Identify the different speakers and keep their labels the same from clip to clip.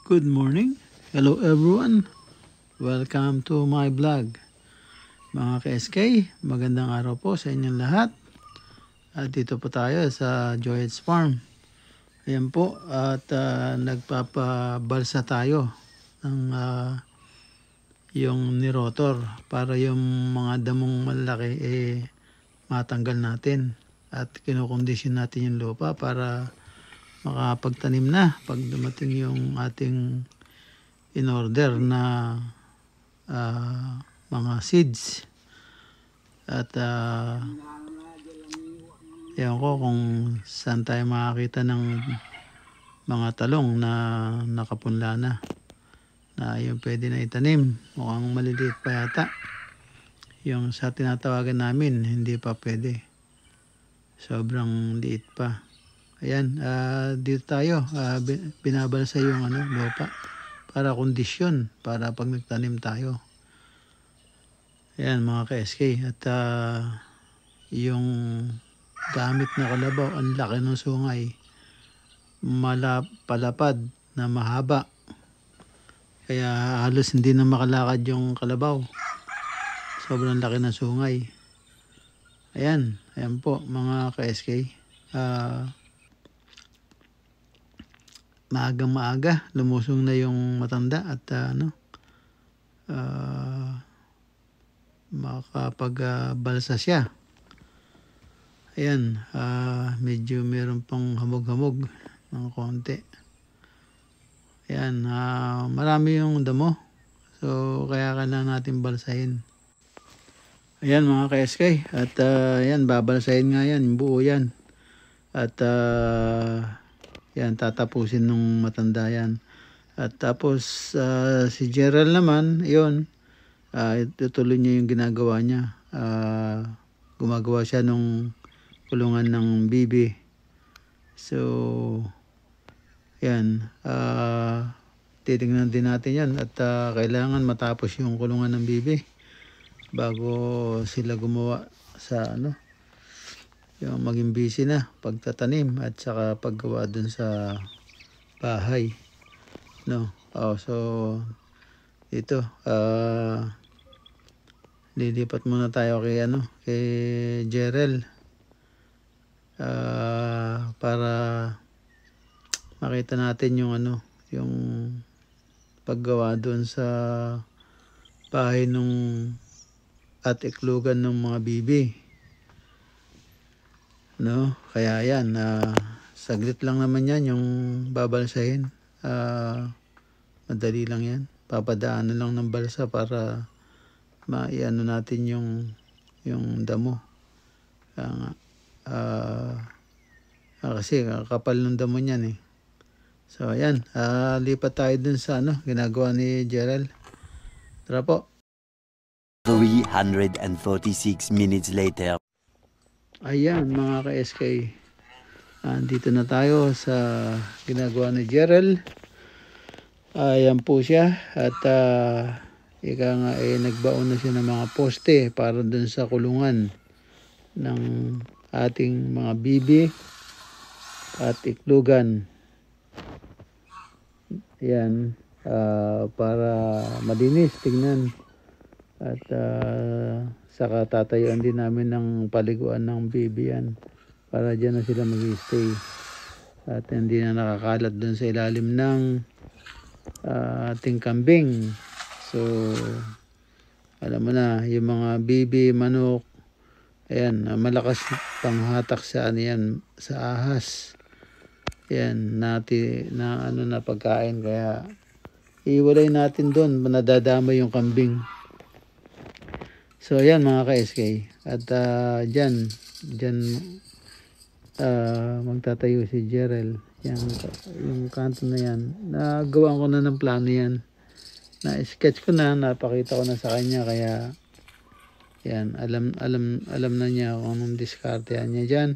Speaker 1: Good morning. Hello everyone. Welcome to my vlog. Mga ka-SK, magandang araw po sa inyong lahat. At dito po tayo sa Joy's Farm. Ayan po at nagpapabalsa tayo ng yung nirotor para yung mga damong malaki matanggal natin. At kinukondisyon natin yung lupa para makapagtanim na pag dumating yung ating in order na mga seeds. At ewan ko kung saan tayo makakita ng mga talong na nakapunla na yung pwede na itanim. Mukhang maliliit pa yata yung sa tinatawagan namin, hindi pa pwede, sobrang liit pa. Ayan, dito tayo binabalsa yung lupa para kondisyon para pag nagtanim tayo. Ayan mga ka-SK, at yung gamit na kalabaw, ang laki ng sungay, palapad na mahaba, kaya halos hindi na makalakad yung kalabaw, sobrang laki ng sungay. Ayan po mga ka-SK, maaga lumusong na yung matanda at makapagbalsa siya. Ayan, medyo meron pang hamog-hamog ng konti. Ayan, marami yung damo, so kaya kailangan natin balsahin. Ayan mga ka-SK, at yan, babalsahin nga yan, buo yan. At yan, tatapusin nung matanda yan. At tapos si Gerald naman, yun, itutuloy niya yung ginagawa niya. Gumagawa siya nung kulungan ng bibi. So yan, titingnan din natin yan, at kailangan matapos yung kulungan ng bibi bago sila gumawa sa yung maging busy na pagtatanim at saka paggawa dun sa bahay, no. So ito, lilipat muna tayo kay Gerald, para makita natin yung yung paggawa dun sa bahay at iklugan ng mga bibi, no. Kaya yan, saglit lang naman yan yung babalsahin, madali lang yan, papadaanan lang ng balsa para maiano natin yung damo. Kasi kapal ng damo niyan eh. So ayan, lipat tayo dun sa ginagawa ni Gerald. Tara po.
Speaker 2: 346 minutes later.
Speaker 1: Ayan mga ka-SK, dito na tayo sa ginagawa ni Gerald. Ayan po siya, at ika nga nagbaon na siya ng mga poste para dun sa kulungan ng ating mga bibi at iklugan. Ayan, para malinis tingnan, at saka tatayuan din namin ng paliguan ng bibi yan para dyan na sila mag-stay at hindi na nakakalat dun sa ilalim ng ating kambing. So alam mo na, yung mga bibi, manok, ayan, malakas panghatak sa yan, sa ahas. Ayan, na pagkain, kaya iwalay natin doon, nadadamay yung kambing. So ayan mga ka-SK, at dyan magtatayo si Gerald. Yung kanto na yan, nagawa ko na ng plano yan, na-sketch ko na, napakita ko na sa kanya, kaya yan, alam na niya kung anong diskarte niya dyan.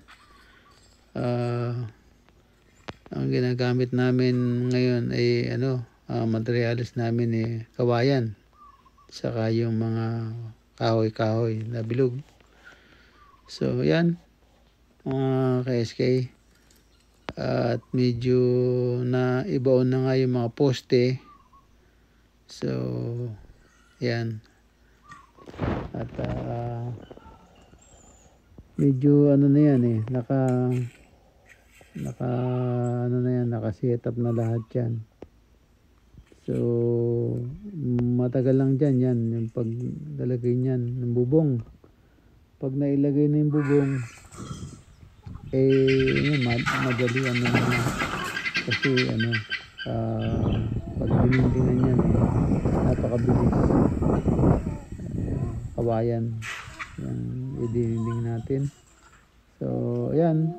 Speaker 1: Ang ginagamit namin ngayon ay materialis namin kawayan, saka yung mga kahoy na bilog. So yan mga ka-SK, At medyo na ibaon na nga yung mga poste. So, yan. At medyo ano na yan naka ano na yan, naka-set up na lahat yan. So, matagal lang dyan yan, yung paglalagay niyan ng bubong. Pag nailagay na yung bubong, madali ano na. Kasi pag dinindingan yan, napakabilis. Kawayan, yung idininding natin. So, ayan,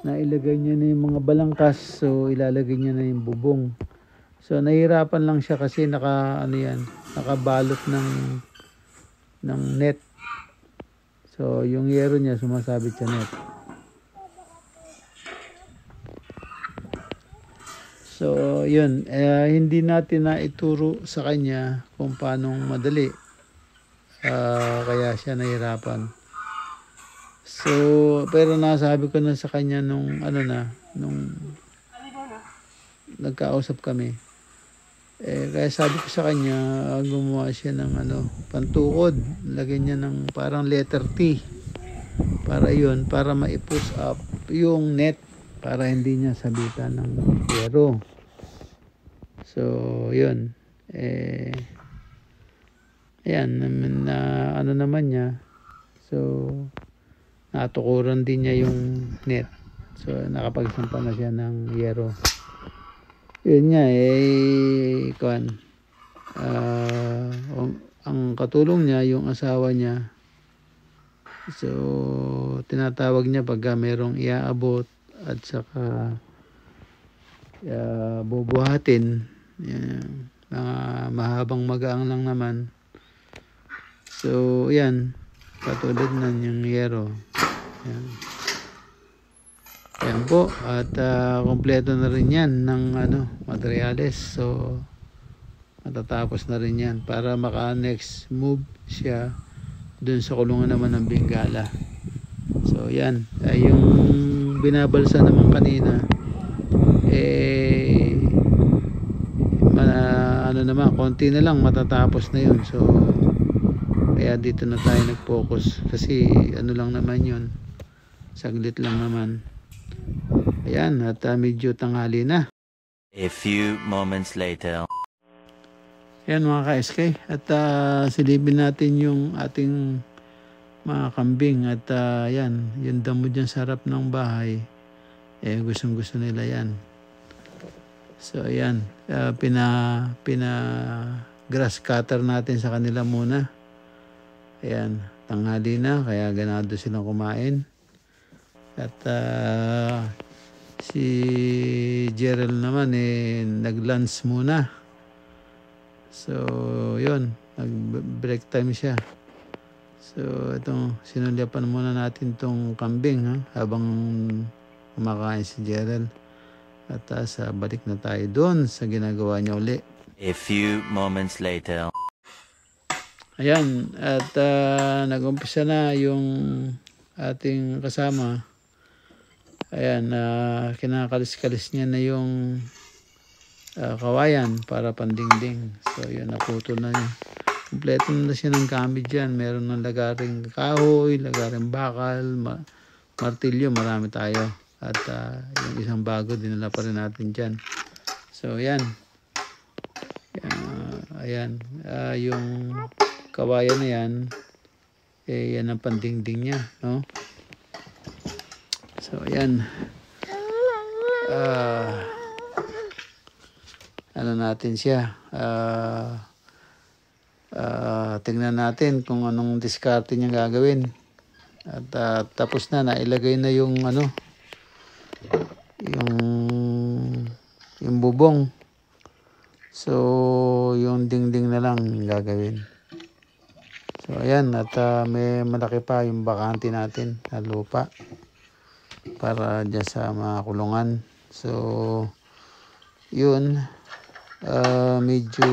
Speaker 1: nailagay niya na yung mga balangkas, so ilalagay niya na yung bubong. So nahirapan lang siya kasi nakabalot ng net. So yung yero niya sumasabit sa net. So yun, hindi natin na ituro sa kanya kung paano madali. Kaya siya nahirapan. So, pero nasabi ko na sa kanya nung nagkausap kami. Kaya sabi ko sa kanya, gumawa siya ng pantukod. Lagyan niya ng parang letter T. Para ma-push up yung net para hindi niya sabitan ng yero. So, yun. Ayan, naman niya. So, natukuran din niya yung net. So, nakapagsampa na siya ng yero. Yun nga, ang katulong niya, yung asawa niya. So, tinatawag niya pagka merong iaabot at saka bubuhatin. Yan, mga mahabang magaang lang naman. So, yan. Katulad na yung yero. Yan. Yan po. At kompleto na rin yan ng materials. So, matatapos na rin yan para maka-next move siya dun sa kulungan naman ng Bengala. So, yan. Yung binabalsa naman kanina, konti na lang matatapos na yun. So, kaya dito na tayo nag-focus kasi lang naman yun, saglit lang naman. Ayan, at medyo tanghali na.
Speaker 2: A few moments later.
Speaker 1: Ayan mga ka-SK, at silipin natin yung ating mga kambing. At yan, yung damo dyan sa harap ng bahay, gustong gusto nila yan. So ayan, pina grass cutter natin sa kanila muna. Ayan, tanghali na, kaya ganado silang kumain. At si Gerald naman nag-lunch muna. So yun, nag-break time siya. So itong sinulyapan muna natin tong kambing habang kumakain si Gerald. At balik na tayo doon sa ginagawa niya uli.
Speaker 2: A few moments later.
Speaker 1: Ayan, at nag-umpisa na yung ating kasama. Ayan, kinakalis-kalis niya na yung kawayan para pandingding. So yun, naputol na niya. Kompleto na siya ng gamit dyan. Meron ng lagaring kahoy, lagaring bakal, martilyo, marami tayo. At yung isang bago dinala pa rin natin dyan. So yan. Ayan, yung kawayan na yan, yan ang pandingding niya, no? So ayan, natin siya, tingnan natin kung anong diskarte niya gagawin. At tapos na, nailagay na yung yung bubong. So yung dingding na lang gagawin. So ayan, at may malaki pa yung bakante natin na lupa para dyan sa mga kulungan. So yun, medyo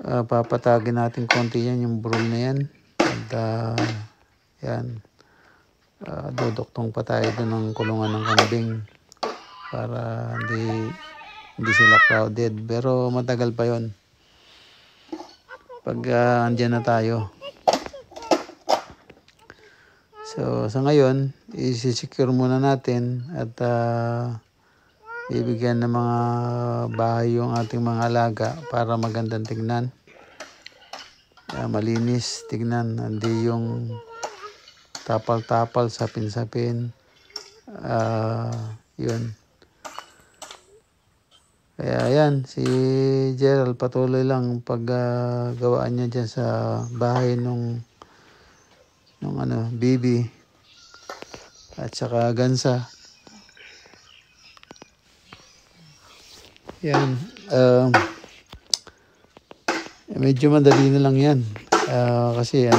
Speaker 1: papatagin natin konti yan, yung burol na yan. At yan, Duduktong pa tayo doon ng kulungan ng kambing para hindi sila crowded. Pero matagal pa yon pag andyan na tayo. So sa ngayon, isi-secure muna natin at bibigyan ng mga bahay yung ating mga alaga para magandang tignan. Malinis tignan, hindi yung tapal-tapal, sapin-sapin. Yun. Kaya yan, si Gerald patuloy lang paggawaan niya dyan sa bahay nung Bibi at saka Gansa. Yan. Medyo madali na lang yan. Kasi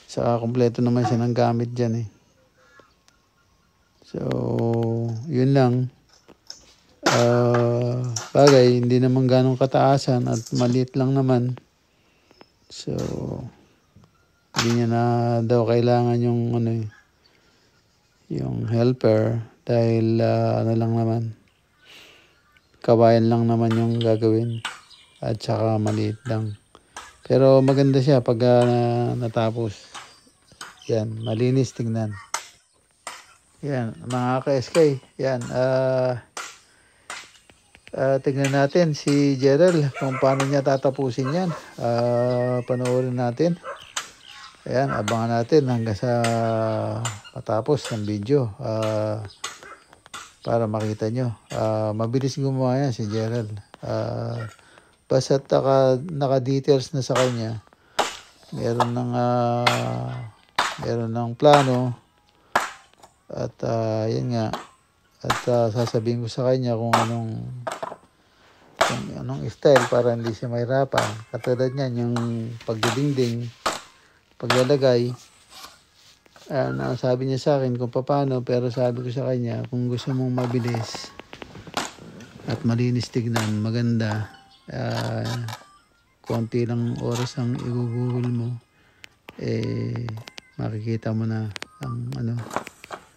Speaker 1: sa kompleto naman siya ng gamit dyan eh. So, yun lang. Bagay, hindi naman ganong kataasan at maliit lang naman. So, hindi niya na daw kailangan yung helper dahil lang naman. Kabayan lang naman yung gagawin at saka maliit lang. Pero maganda siya pag natapos. Yan, malinis tingnan. Yan, mga ka-SK. Yan, tignan natin si Gerald kung paano niya tatapusin yan. Panoorin natin. Ayan, abangan natin hanggang sa matapos ng video para makita nyo. Mabilis gumawa yan si Gerald. Basta naka-details na sa kanya. Meron ng plano. At yan nga. At sasabihin ko sa kanya kung anong style para hindi siya mahirapan. Katulad niyan, yung pagdidingding, paglalagay. Sabi niya sa akin kung paano, pero sabi ko sa kanya, kung gusto mong mabilis at malinis tignan, maganda, konti lang oras ang i-google mo, makikita mo na ang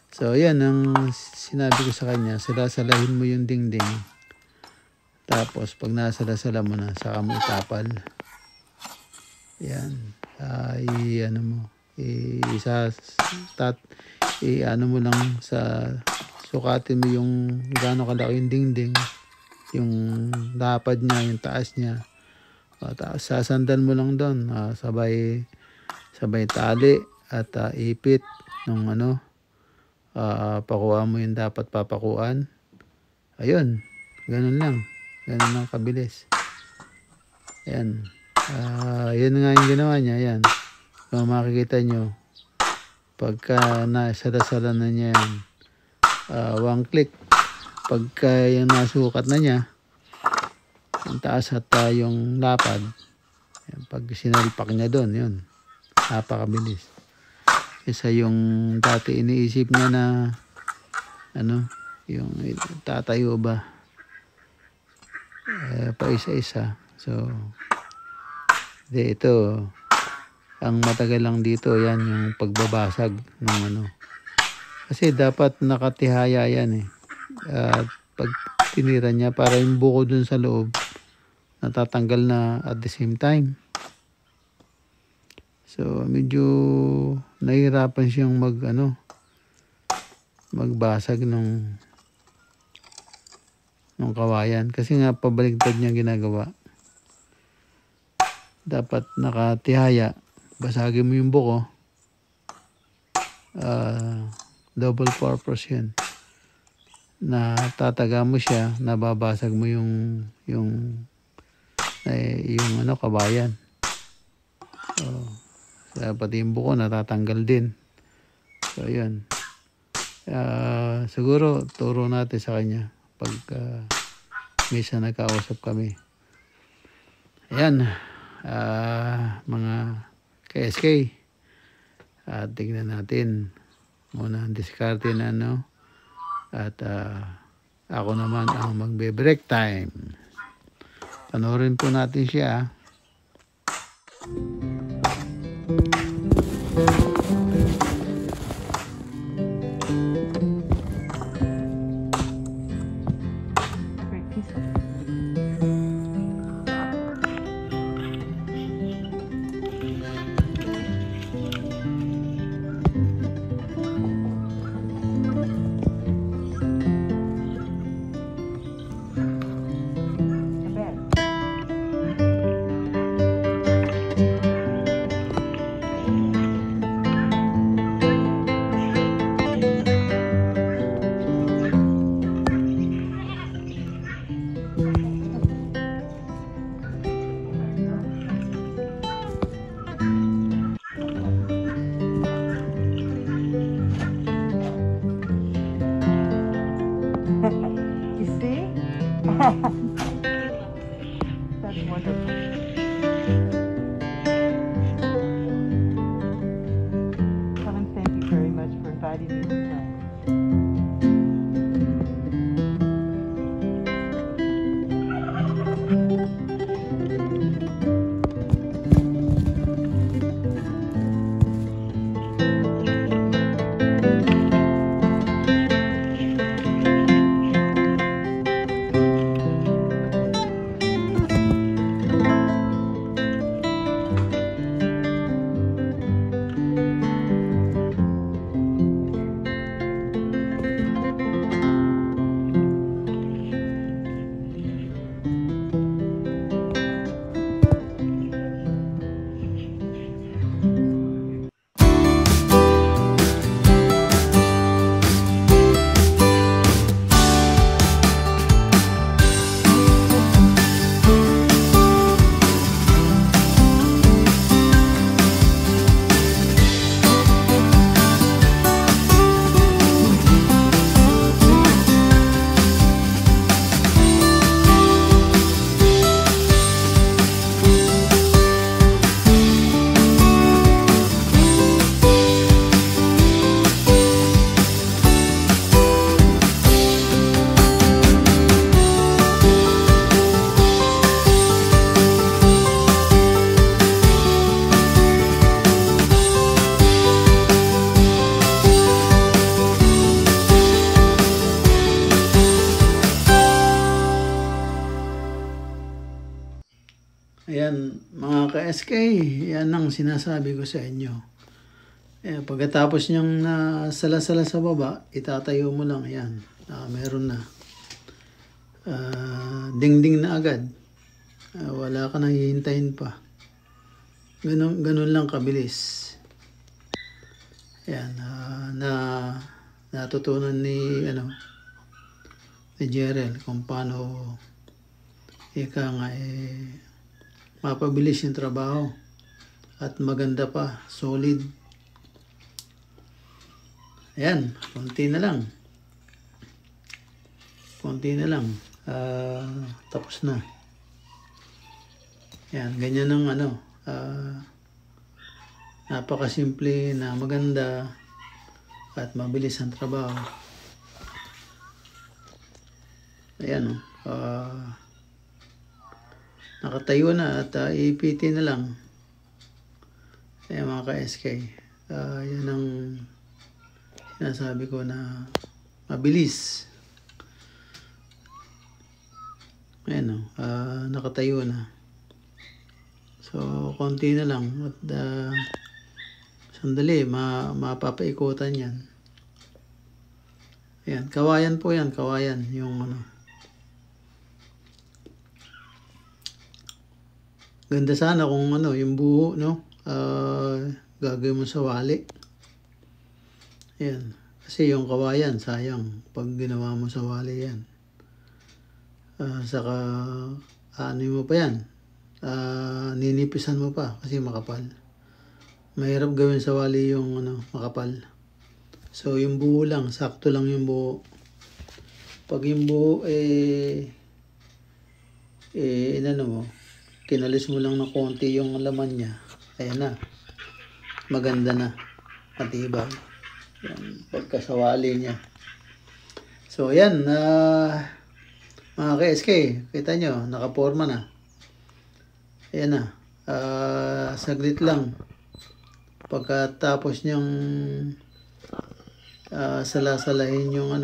Speaker 1: So, yan ang sinabi ko sa kanya, salasalahin mo yung dingding. Tapos, pag nasalasala mo na, saka mo itapal. Yan. Mo lang sukatin mo yung gaano kalaki yung dingding, yung lapad niya, yung taas niya. Tapos, sasandan mo lang doon. Sabay tali at ipit nung pakuha mo yung dapat papakuan. Ayun, ganun lang kabilis. Ayan, yun nga yung ginawa niya. Ayan, kung makikita nyo, pagka nasala-sala na niya yan, one click, pagka yung nasukat na niya yung taas at yung lapad, ayan, pag sinalpak niya doon, yun, napakabilis. Isa yung dati iniisip niya na yung tatayo ba pa isa-isa. So ito ang matagal lang dito, yan yung pagbabasag ng kasi dapat nakatihaya yan at pag tinira niya para yung buko dun sa loob natatanggal na at the same time. So, medyo nahihirapan siyang magbasag ng kawayan. Kasi nga, pabaligtad niya ginagawa. Dapat nakatihaya. Basagin mo yung buko. Double purpose yan. Natataga mo siya, nababasag mo yung kawayan. Pati yung buko natatanggal din. So yun, siguro turo natin sa kanya pag minsan nagkausap kami. Ayan, mga ka-SK, tignan natin muna ang diskarte na at ako naman ang magbe-break time. Panoorin po natin siya.
Speaker 3: That's wonderful. Helen, thank you very much for inviting me tonight.
Speaker 1: Ayan, mga ka-SK, yan ang sinasabi ko sa inyo. Pagkatapos niyang nasala-sala sa baba, itatayo mo lang, yan. Meron na. Dingding na agad. Wala ka nang hihintayin pa. Ganun lang kabilis. Yan, natutunan ni Jerel kung paano mapabilis yung trabaho at maganda pa, solid. Ayan, konti na lang. Tapos na. Ayan, ganyan ang napakasimple na maganda at mabilis ang trabaho. Ayan, nakatayo na at ipitin na lang. Ayan mga ka-SK. Yan ang sinasabi ko na mabilis. Ayan nakatayo na. So, konti na lang. At sandali, mapapaikutan yan. Ayan, kawayan po yan. Kawayan. Yung ganda sana kung yung buho, no? Gagawin mo sa wali. Ayan. Kasi yung kawayan, sayang. Pag ginawa mo sa wali yan. Saka, mo pa yan? Ninipisan mo pa kasi makapal. Mahirap gawin sa wali yung makapal. So, yung buho lang. Sakto lang yung buho. Pag yung buho, mo, kinalis mo lang ng konti yung laman niya. Ayan na. Maganda na. Matibay. Yan, pagkasawali niya. So, yan. Mga ka-SK, kita nyo, nakaporma na. Ayan na. Saglit lang. Pagkatapos niyang salasalahin yung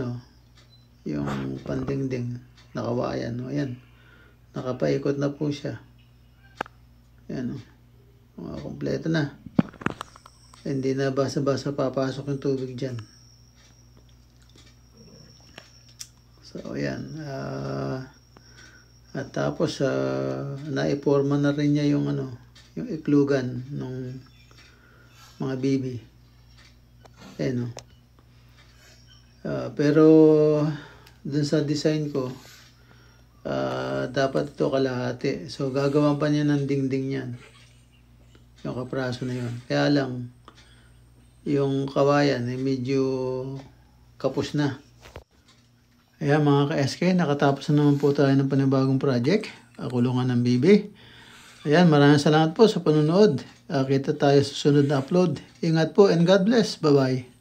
Speaker 1: yung pandingding. Nakawayan. Ayan. Nakapaikot na po siya. Ayan kompleto na. Hindi na basa-basa papasok yung tubig dyan. So, ayan. At tapos, naiporma na rin niya yung yung iklugan ng mga bibi. Ayan pero, dun sa design ko, dapat ito kalahati. So, gagawan pa niya ng dingding yan. Yung kapraso na yun. Kaya lang, yung kawayan medyo kapos na. Ayan mga ka-SK, nakatapos na naman po tayo ng panibagong project, kulungan ng bibi. Ayan, maraming salamat po sa panonood. Kita tayo sa susunod na upload. Ingat po and God bless. Bye-bye.